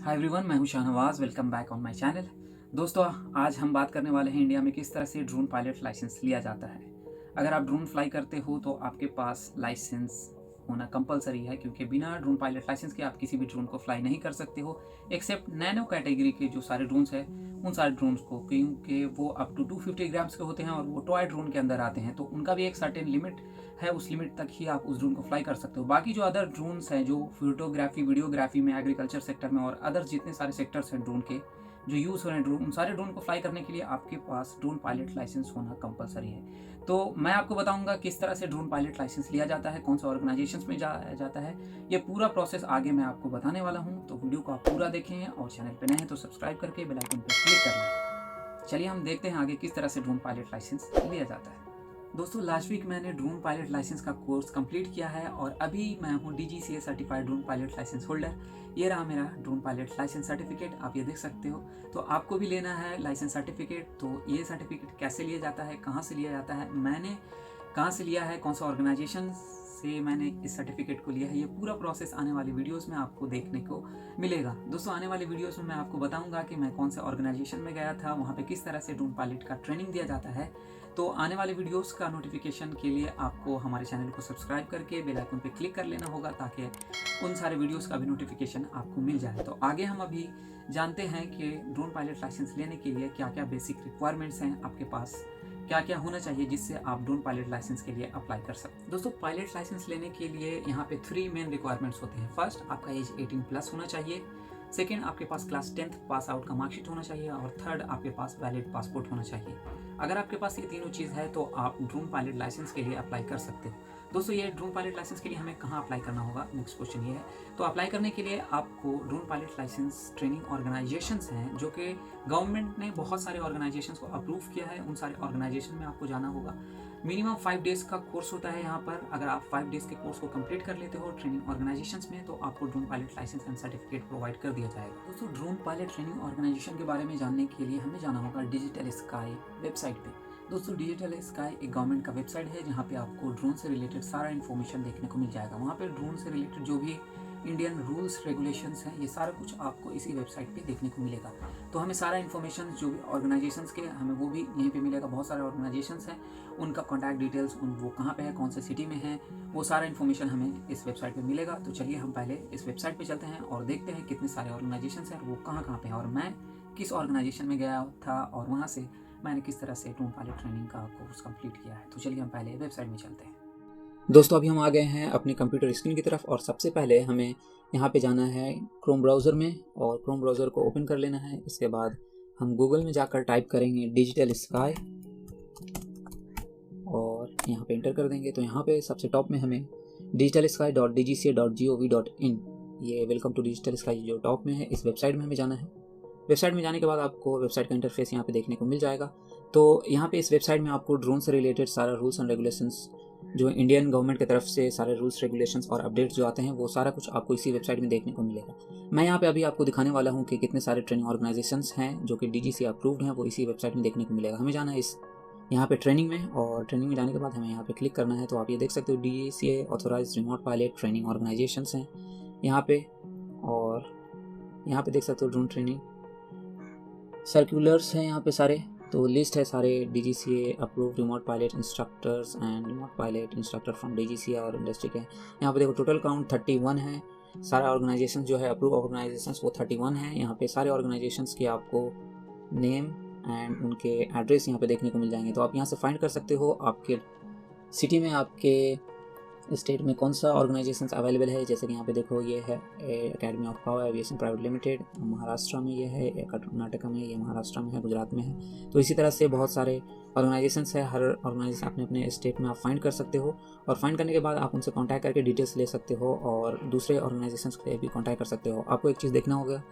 Hi everyone, मैं हूं Shahnawaz. Welcome back on my channel. दोस्तों, आज हम बात करने वाले हैं इंडिया में किस तरह से ड्रोन पायलट लाइसेंस लिया जाता है। अगर आप ड्रोन फ्लाई करते हो तो आपके पास लाइसेंस होना कंपलसरी है, क्योंकि बिना ड्रोन पायलट लाइसेंस के आप किसी भी ड्रोन को फ्लाई नहीं कर सकते हो, एक्सेप्ट नैनो कैटेगरी के जो सारे ड्रोन्स हैं उन सारे ड्रोन्स को, क्योंकि वो अप टू 250 ग्राम्स के होते हैं और वो टॉय ड्रोन के अंदर आते हैं, तो उनका भी एक सर्टेन लिमिट है। उस लिमिट तक ही आप उस ड्रोन को फ्लाई कर सकते हो। बाकी जो अदर ड्रोन्स हैं जो फोटोग्राफी वीडियोग्राफी में, एग्रीकल्चर सेक्टर में और अदर जितने सारे सेक्टर्स हैं ड्रोन के जो यूज़ हो रहे हैं ड्रोन, उन सारे ड्रोन को फ्लाई करने के लिए आपके पास ड्रोन पायलट लाइसेंस होना कंपलसरी है। तो मैं आपको बताऊंगा किस तरह से ड्रोन पायलट लाइसेंस लिया जाता है, कौन सा ऑर्गेनाइजेशंस में जाया जाता है। ये पूरा प्रोसेस आगे मैं आपको बताने वाला हूँ, तो वीडियो को आप पूरा देखें और चैनल पर नए हैं तो सब्सक्राइब करके बेल आइकन पर क्लिक कर लें। चलिए हम देखते हैं आगे किस तरह से ड्रोन पायलट लाइसेंस लिया जाता है। दोस्तों, लास्ट वीक मैंने ड्रोन पायलट लाइसेंस का कोर्स कंप्लीट किया है और अभी मैं हूँ DGCA certified drone pilot licence holder. ये रहा मेरा ड्रोन पायलट लाइसेंस सर्टिफिकेट, आप ये देख सकते हो। तो आपको भी लेना है लाइसेंस सर्टिफिकेट। तो ये सर्टिफिकेट कैसे लिया जाता है, कहाँ से लिया जाता है, मैंने कहाँ से लिया है, कौन सा ऑर्गेनाइजेशन से मैंने इस सर्टिफिकेट को लिया है, ये पूरा प्रोसेस आने वाली वीडियोस में आपको देखने को मिलेगा। दोस्तों, आने वाली वीडियोस में मैं आपको बताऊंगा कि मैं कौन से ऑर्गेनाइजेशन में गया था, वहाँ पे किस तरह से ड्रोन पायलट का ट्रेनिंग दिया जाता है। तो आने वाले वीडियोस का नोटिफिकेशन के लिए आपको हमारे चैनल को सब्सक्राइब करके बेल आइकन पे क्लिक कर लेना होगा, ताकि उन सारे वीडियोस का भी नोटिफिकेशन आपको मिल जाए। तो आगे हम अभी जानते हैं कि ड्रोन पायलट लाइसेंस लेने के लिए क्या क्या बेसिक रिक्वायरमेंट्स हैं, आपके पास क्या क्या होना चाहिए जिससे आप ड्रोन पायलट लाइसेंस के लिए अप्लाई कर सकते हैं। दोस्तों, पायलट लाइसेंस लेने के लिए यहाँ पे 3 मेन रिक्वायरमेंट्स होते हैं। फर्स्ट, आपका एज 18+ होना चाहिए। सेकेंड, आपके पास क्लास 10th पास आउट का मार्कशीट होना चाहिए। और थर्ड, आपके पास वैलिड पासपोर्ट होना चाहिए। अगर आपके पास ये तीनों चीज़ है तो आप ड्रोन पायलट लाइसेंस के लिए अप्लाई कर सकते हो। दोस्तों, ये ड्रोन पायलट लाइसेंस के लिए हमें कहाँ अप्लाई करना होगा, नेक्स्ट क्वेश्चन ये है। तो अप्लाई करने के लिए आपको drone pilot licence training organisations हैं, जो कि गवर्नमेंट ने बहुत सारे ऑर्गेनाइजेशंस को अप्रूव किया है, उन सारे ऑर्गेनाइजेशन में आपको जाना होगा। मिनिमम 5 डेज़ का कोर्स होता है यहाँ पर। अगर आप 5 डेज़ के कोर्स को कंप्लीट कर लेते हो ट्रेनिंग ऑर्गेनाइजेशंस में, तो आपको drone pilot licence and certificate provide कर दिया जाएगा। दोस्तों, ड्रोन पायलट ट्रेनिंग ऑर्गेनाइजेशन के बारे में जानने के लिए हमें जाना होगा डिजिटल स्काई वेबसाइट पे। दोस्तों, डिजिटल स्काई एक गवर्नमेंट का वेबसाइट है जहाँ पे आपको ड्रोन से रिलेटेड सारा इन्फॉर्मेशन देखने को मिल जाएगा। वहाँ पे ड्रोन से रिलेटेड जो भी इंडियन रूल्स रेगुलेशंस हैं, ये सारा कुछ आपको इसी वेबसाइट पे देखने को मिलेगा। तो हमें सारा इन्फॉर्मेशन जो भी ऑर्गेनाइजेशंस के, हमें वो भी यहीं पे मिलेगा। बहुत सारे ऑर्गेनाइजेशंस हैं, उनका कॉन्टैक्ट डिटेल्स, वो कहाँ पे है, कौन से सिटी में है, वो सारा इन्फॉर्मेशन हमें इस वेबसाइट पे मिलेगा। तो चलिए हम पहले इस वेबसाइट पे चलते हैं और देखते हैं कितने सारे ऑर्गेनाइजेशंस हैं, वो कहाँ कहाँ पे हैं और मैं किस ऑर्गेनाइजेशन में गया था और वहाँ से मैंने किस तरह से ड्रोन पायलट ट्रेनिंग का कोर्स कंप्लीट किया है। तो चलिए हम पहले वेबसाइट में चलते हैं। दोस्तों, अभी हम आ गए हैं अपने कंप्यूटर स्क्रीन की तरफ और सबसे पहले हमें यहाँ पे जाना है क्रोम ब्राउज़र में और क्रोम ब्राउज़र को ओपन कर लेना है। इसके बाद हम गूगल में जाकर टाइप करेंगे डिजिटल स्काई और यहाँ पे इंटर कर देंगे। तो यहाँ पे सबसे टॉप में हमें digitalsky.dgca.gov.in, ये वेलकम टू डिजिटल स्काई जो टॉप में है, इस वेबसाइट में हमें जाना है। वेबसाइट में जाने के बाद आपको वेबसाइट का इंटरफेस यहाँ पे देखने को मिल जाएगा। तो यहाँ पे इस वेबसाइट में आपको ड्रोन से रिलेटेड सारा रूल्स एंड रेगुलेशंस, जो इंडियन गवर्नमेंट की तरफ से सारे रूल्स रेगुलेशंस और अपडेट्स जो आते हैं, वो सारा कुछ आपको इसी वेबसाइट में देखने को मिलेगा। मैं यहाँ पे अभी आपको दिखाने वाला हूँ कि कितने सारे ट्रेनिंग ऑर्गेनाइजेशंस हैं जो कि DGCA अप्रूव्ड हैं, वो इसी वेबसाइट में देखने को मिलेगा। हमें जाना है इस यहाँ पे ट्रेनिंग में, और ट्रेनिंग में जाने के बाद हमें यहाँ पे क्लिक करना है। तो आप ये देख सकते हो DGCA authorised remote pilot training organisations हैं यहाँ पे, और यहाँ पे देख सकते हो ड्रोन ट्रेनिंग सर्कुलर्स हैं यहाँ पे सारे। तो लिस्ट है सारे DGCA approved remote pilot instructors and remote pilot instructor from DGCA और इंडस्ट्री के। यहाँ पे देखो टोटल काउंट 31 है। सारा ऑर्गेनाइजेशन जो है अप्रूव ऑर्गेनाइजेशंस वो 31 है। यहाँ पे सारे ऑर्गेनाइजेशंस के आपको नेम एंड उनके एड्रेस यहाँ पे देखने को मिल जाएंगे। तो आप यहाँ से फाइंड कर सकते हो आपके सिटी में, आपके स्टेट में कौन सा ऑर्गेनाइजेशंस अवेलेबल है। जैसे कि यहाँ पे देखो, ये है academy of power aviation private limited, Maharashtra में ये है, कर्नाटका में, ये महाराष्ट्र में है, गुजरात में है। तो इसी तरह से बहुत सारे ऑर्गेनाइजेशंस है। हर ऑर्गेनाइजेशन अपने अपने स्टेट में आप फाइंड कर सकते हो, और फाइंड करने के बाद आप उनसे कॉन्टैक्ट करके डिटेल्स ले सकते हो और दूसरे ऑर्गेनाइजेशंस के लिए भी कॉन्टैक्ट कर सकते हो। आपको एक चीज़ देखना होगा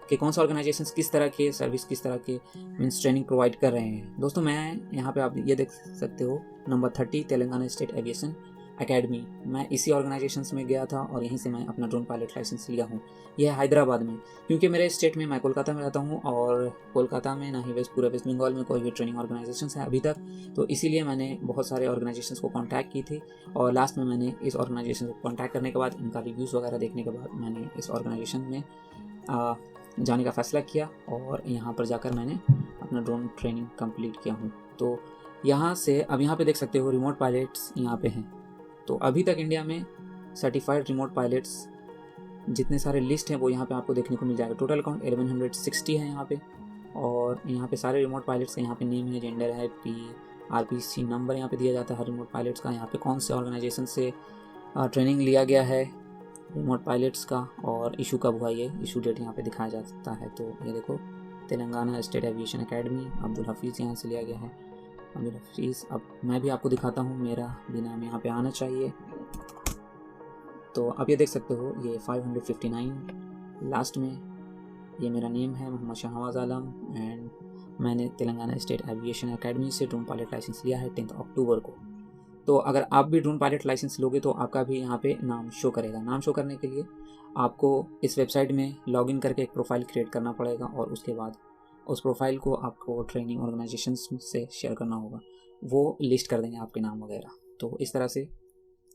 कि कौन सा ऑर्गेनाइजेशंस किस तरह के सर्विस, किस तरह के मीन्स ट्रेनिंग प्रोवाइड कर रहे हैं। दोस्तों, मैं यहाँ पे आप ये देख सकते हो number 30 Telangana state aviation academy, मैं इसी ऑर्गेनाइजेशंस में गया था और यहीं से मैं अपना ड्रोन पायलट लाइसेंस लिया हूँ। यह है हैदराबाद में, क्योंकि मेरे स्टेट में, मैं कोलकाता में रहता हूँ और कोलकाता में ना ही पूरे वेस्ट बंगाल में कोई भी ट्रेनिंग ऑर्गेनाइजेशंस हैं अभी तक। तो इसीलिए मैंने बहुत सारे ऑर्गेनाइजेशंस को कॉन्टैक्ट की थी और लास्ट में मैंने इस ऑर्गेनाइजेशन को कॉन्टैक्ट करने के बाद, इनका रिव्यूज़ वगैरह देखने के बाद, मैंने इस ऑर्गेनाइजेशन में जाने का फ़ैसला किया और यहाँ पर जाकर मैंने अपना ड्रोन ट्रेनिंग कंप्लीट किया हूँ। तो यहाँ से अब यहाँ पे देख सकते हो रिमोट पायलट्स यहाँ पे हैं। तो अभी तक इंडिया में सर्टिफाइड रिमोट पायलट्स जितने सारे लिस्ट हैं वो यहाँ पे आपको देखने को मिल जाएगा। टोटल अकाउंट 1160 है यहाँ पे, और यहाँ पे सारे रिमोट पायलट्स का यहाँ पे नेम है, जेंडर है, RPC नंबर यहाँ पे दिया जाता है हर रिमोट पायलट्स का, यहाँ पे कौन से ऑर्गेनाइजेशन से ट्रेनिंग लिया गया है रिमोट पायलट्स का, और इशू कब हुआ ये इशू डेट यहाँ पे दिखाया जा सकता है। तो ये देखो Telangana state aviation academy, Abdul Hafeez यहाँ से लिया गया है। अब्दुल हफीज़, अब मैं भी आपको दिखाता हूँ, मेरा भी नाम यहाँ पे आना चाहिए। तो आप ये देख सकते हो ये 559 लास्ट में ये मेरा नेम है, मोहम्मद शहनवाज आलम, एंड मैंने तेलंगाना स्टेट एविएशन एकेडमी से ड्रोन पायलट लाइसेंस लिया है 10 अक्टूबर को। तो अगर आप भी ड्रोन पायलट लाइसेंस लोगे तो आपका भी यहाँ पे नाम शो करेगा। नाम शो करने के लिए आपको इस वेबसाइट में लॉगिन करके एक प्रोफाइल क्रिएट करना पड़ेगा, और उसके बाद उस प्रोफाइल को आपको ट्रेनिंग ऑर्गेनाइजेशंस से शेयर करना होगा, वो लिस्ट कर देंगे आपके नाम वगैरह। तो इस तरह से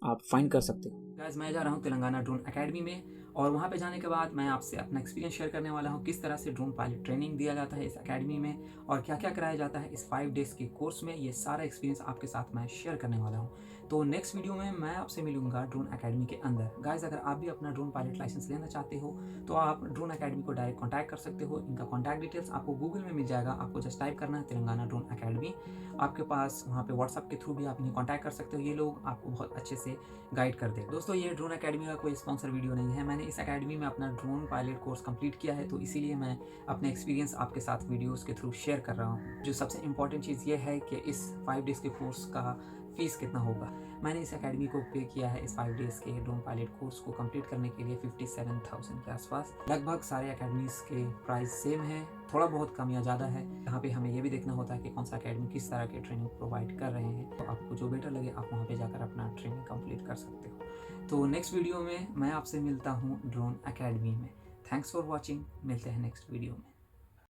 आप फाइंड कर सकते हो। गाइस, मैं जा रहा हूँ तेलंगाना ड्रोन एकेडमी में, और वहाँ पे जाने के बाद मैं आपसे अपना एक्सपीरियंस शेयर करने वाला हूँ, किस तरह से ड्रोन पायलट ट्रेनिंग दिया जाता है इस एकेडमी में, और क्या क्या कराया जाता है इस 5 डेज़ के कोर्स में। ये सारा एक्सपीरियंस आपके साथ मैं शेयर करने वाला हूँ। तो नेक्स्ट वीडियो में मैं आपसे मिलूंगा ड्रोन एकेडमी के अंदर। गाइस, अगर आप भी अपना ड्रोन पायलट लाइसेंस लेना चाहते हो तो आप ड्रोन एकेडमी को डायरेक्ट कॉन्टैक्ट कर सकते हो। इनका कॉन्टैक्ट डिटेल्स आपको गूगल में मिल जाएगा, आपको जस्ट टाइप करना है तेलंगाना ड्रोन एकेडमी। आपके पास वहाँ पे व्हाट्सअप के थ्रू भी आप इन्हें कॉन्टैक्ट कर सकते हो, ये लोग आपको बहुत अच्छे से गाइड कर दे। दोस्तों, ये ड्रोन एकेडमी का कोई स्पॉन्सर वीडियो नहीं है, मैंने इस एकेडमी में अपना ड्रोन पायलट कोर्स कंप्लीट किया है, तो इसीलिए मैं अपने एक्सपीरियंस आपके साथ वीडियोस के थ्रू शेयर कर रहा हूँ। जो सबसे इंपॉर्टेंट चीज़ ये है कि इस 5 डेज़ के कोर्स का फीस कितना होगा। मैंने इस एकेडमी को पे किया है इस 5 डेज़ के ड्रोन पायलट कोर्स को कंप्लीट करने के लिए 57,000 के आसपास। लगभग सारे एकेडमीज़ के प्राइस सेम है, थोड़ा बहुत कम या ज़्यादा है। यहाँ पे हमें ये भी देखना होता है कि कौन सा एकेडमी किस तरह के ट्रेनिंग प्रोवाइड कर रहे हैं, तो आपको जो बेटर लगे आप वहाँ पे जाकर अपना ट्रेनिंग कंप्लीट कर सकते हो। तो नेक्स्ट वीडियो में मैं आपसे मिलता हूँ ड्रोन एकेडमी में। थैंक्स फॉर वॉचिंग, मिलते हैं नेक्स्ट वीडियो में।